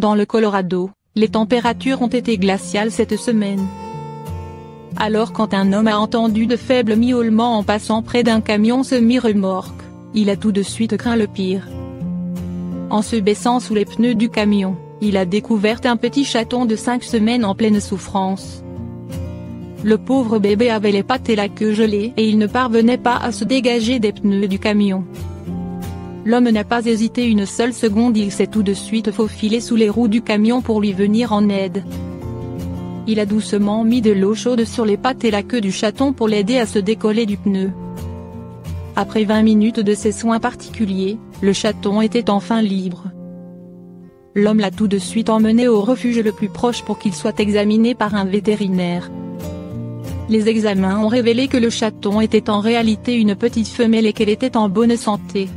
Dans le Colorado, les températures ont été glaciales cette semaine. Alors quand un homme a entendu de faibles miaulements en passant près d'un camion semi-remorque, il a tout de suite craint le pire. En se baissant sous les pneus du camion, il a découvert un petit chaton de 5 semaines en pleine souffrance. Le pauvre bébé avait les pattes et la queue gelées et il ne parvenait pas à se dégager des pneus du camion. L'homme n'a pas hésité une seule seconde, il s'est tout de suite faufilé sous les roues du camion pour lui venir en aide. Il a doucement mis de l'eau chaude sur les pattes et la queue du chaton pour l'aider à se décoller du pneu. Après 20 minutes de ces soins particuliers, le chaton était enfin libre. L'homme l'a tout de suite emmené au refuge le plus proche pour qu'il soit examiné par un vétérinaire. Les examens ont révélé que le chaton était en réalité une petite femelle et qu'elle était en bonne santé.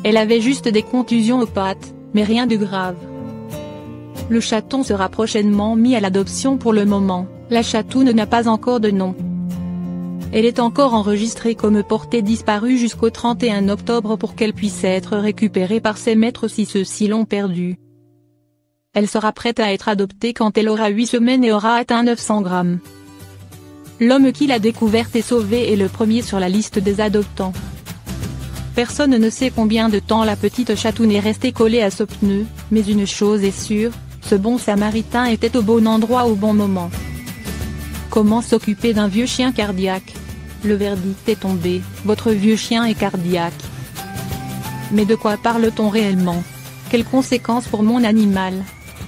Elle avait juste des contusions aux pattes, mais rien de grave. Le chaton sera prochainement mis à l'adoption. Pour le moment, la chatoune n'a pas encore de nom. Elle est encore enregistrée comme portée disparue jusqu'au 31 octobre pour qu'elle puisse être récupérée par ses maîtres si ceux-ci l'ont perdue. Elle sera prête à être adoptée quand elle aura 8 semaines et aura atteint 900 grammes. L'homme qui l'a découverte et sauvée est le premier sur la liste des adoptants. Personne ne sait combien de temps la petite chatoune est restée collée à ce pneu, mais une chose est sûre, ce bon samaritain était au bon endroit au bon moment. Comment s'occuper d'un vieux chien cardiaque? Le verdict est tombé, votre vieux chien est cardiaque. Mais de quoi parle-t-on réellement? Quelles conséquences pour mon animal?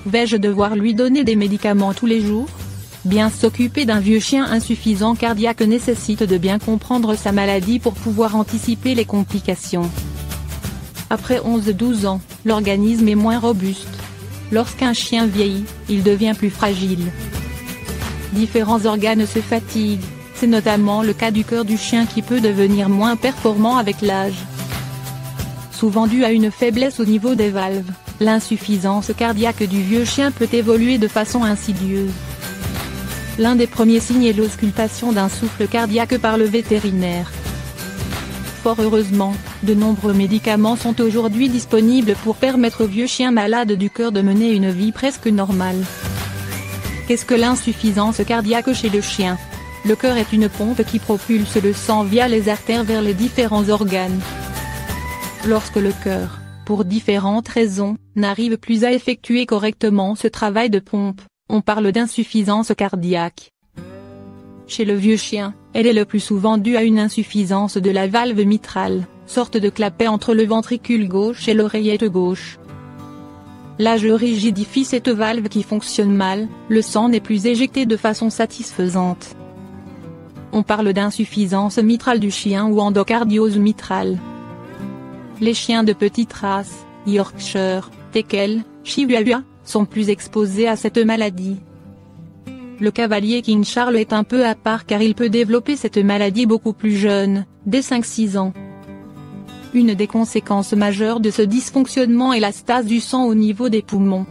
Vais-je devoir lui donner des médicaments tous les jours? Bien s'occuper d'un vieux chien insuffisant cardiaque nécessite de bien comprendre sa maladie pour pouvoir anticiper les complications. Après 11-12 ans, l'organisme est moins robuste. Lorsqu'un chien vieillit, il devient plus fragile. Différents organes se fatiguent, c'est notamment le cas du cœur du chien qui peut devenir moins performant avec l'âge. Souvent dû à une faiblesse au niveau des valves, l'insuffisance cardiaque du vieux chien peut évoluer de façon insidieuse. L'un des premiers signes est l'auscultation d'un souffle cardiaque par le vétérinaire. Fort heureusement, de nombreux médicaments sont aujourd'hui disponibles pour permettre aux vieux chiens malades du cœur de mener une vie presque normale. Qu'est-ce que l'insuffisance cardiaque chez le chien? Le cœur est une pompe qui propulse le sang via les artères vers les différents organes. Lorsque le cœur, pour différentes raisons, n'arrive plus à effectuer correctement ce travail de pompe, on parle d'insuffisance cardiaque. Chez le vieux chien, elle est le plus souvent due à une insuffisance de la valve mitrale, sorte de clapet entre le ventricule gauche et l'oreillette gauche. L'âge rigidifie cette valve qui fonctionne mal, le sang n'est plus éjecté de façon satisfaisante. On parle d'insuffisance mitrale du chien ou endocardiose mitrale. Les chiens de petite race, Yorkshire, Teckel, Chihuahua, sont plus exposés à cette maladie. Le cavalier King Charles est un peu à part car il peut développer cette maladie beaucoup plus jeune, dès 5-6 ans. Une des conséquences majeures de ce dysfonctionnement est la stase du sang au niveau des poumons.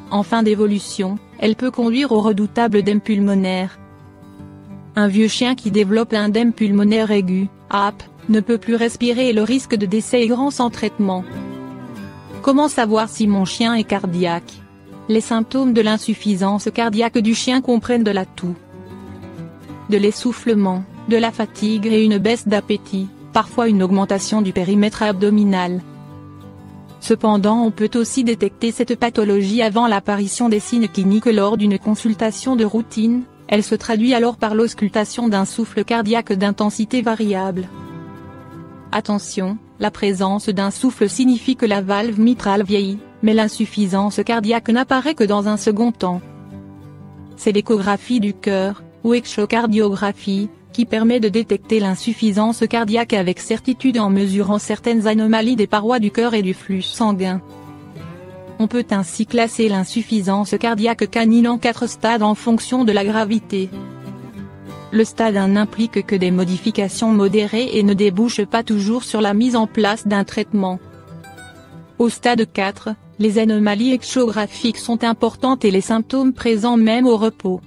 En fin d'évolution, elle peut conduire au redoutable œdème pulmonaire. Un vieux chien qui développe un œdème pulmonaire aigu, AP, ne peut plus respirer et le risque de décès est grand sans traitement. Comment savoir si mon chien est cardiaque? Les symptômes de l'insuffisance cardiaque du chien comprennent de la toux, de l'essoufflement, de la fatigue et une baisse d'appétit, parfois une augmentation du périmètre abdominal. Cependant on peut aussi détecter cette pathologie avant l'apparition des signes cliniques lors d'une consultation de routine, elle se traduit alors par l'auscultation d'un souffle cardiaque d'intensité variable. Attention, la présence d'un souffle signifie que la valve mitrale vieillit, mais l'insuffisance cardiaque n'apparaît que dans un second temps. C'est l'échographie du cœur, ou échocardiographie, qui permet de détecter l'insuffisance cardiaque avec certitude en mesurant certaines anomalies des parois du cœur et du flux sanguin. On peut ainsi classer l'insuffisance cardiaque canine en 4 stades en fonction de la gravité. Le stade 1 n'implique que des modifications modérées et ne débouche pas toujours sur la mise en place d'un traitement. Au stade 4, les anomalies échographiques sont importantes et les symptômes présents même au repos.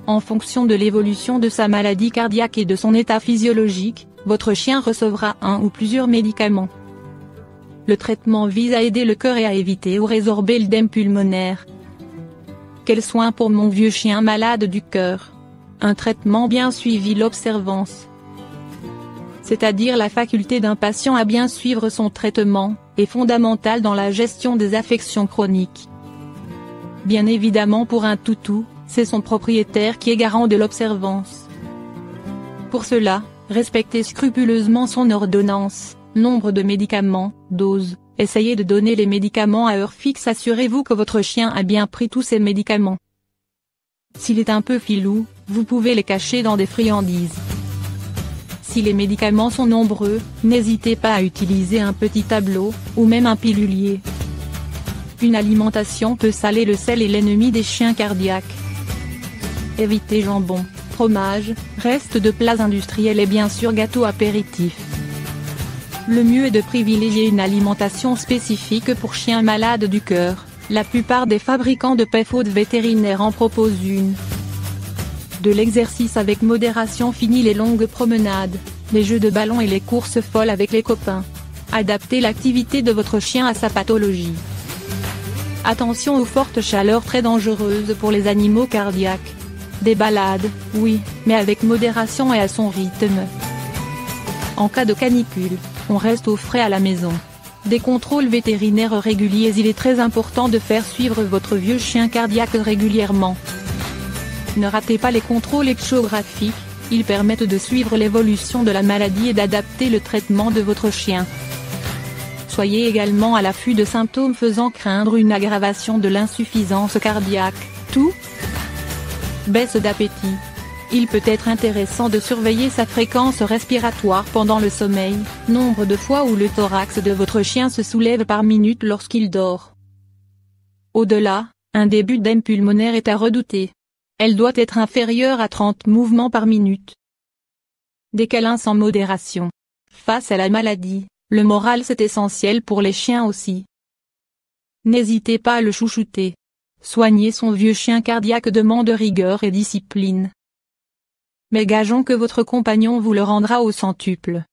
En fonction de l'évolution de sa maladie cardiaque et de son état physiologique, votre chien recevra un ou plusieurs médicaments. Le traitement vise à aider le cœur et à éviter ou résorber l'œdème pulmonaire. Quels soins pour mon vieux chien malade du cœur? Un traitement bien suivi, l'observance, c'est-à-dire la faculté d'un patient à bien suivre son traitement, est fondamentale dans la gestion des affections chroniques. Bien évidemment, pour un toutou, c'est son propriétaire qui est garant de l'observance. Pour cela, respectez scrupuleusement son ordonnance, nombre de médicaments, dose, essayez de donner les médicaments à heure fixe, assurez-vous que votre chien a bien pris tous ses médicaments. S'il est un peu filou, vous pouvez les cacher dans des friandises. Si les médicaments sont nombreux, n'hésitez pas à utiliser un petit tableau, ou même un pilulier. Une alimentation peu salée, le sel est l'ennemi des chiens cardiaques. Évitez jambon, fromage, restes de plats industriels et bien sûr gâteaux apéritifs. Le mieux est de privilégier une alimentation spécifique pour chiens malades du cœur. La plupart des fabricants de PFOD vétérinaires en proposent une. De l'exercice avec modération, fini les longues promenades, les jeux de ballon et les courses folles avec les copains. Adaptez l'activité de votre chien à sa pathologie. Attention aux fortes chaleurs très dangereuses pour les animaux cardiaques. Des balades, oui, mais avec modération et à son rythme. En cas de canicule, on reste au frais à la maison. Des contrôles vétérinaires réguliers. Il est très important de faire suivre votre vieux chien cardiaque régulièrement. Ne ratez pas les contrôles échographiques, ils permettent de suivre l'évolution de la maladie et d'adapter le traitement de votre chien. Soyez également à l'affût de symptômes faisant craindre une aggravation de l'insuffisance cardiaque, toux, baisse d'appétit. Il peut être intéressant de surveiller sa fréquence respiratoire pendant le sommeil, nombre de fois où le thorax de votre chien se soulève par minute lorsqu'il dort. Au-delà, un début d'œdème pulmonaire est à redouter. Elle doit être inférieure à 30 mouvements par minute. Des câlins sans modération. Face à la maladie, le moral c'est essentiel pour les chiens aussi. N'hésitez pas à le chouchouter. Soigner son vieux chien cardiaque demande rigueur et discipline. Mais gageons que votre compagnon vous le rendra au centuple.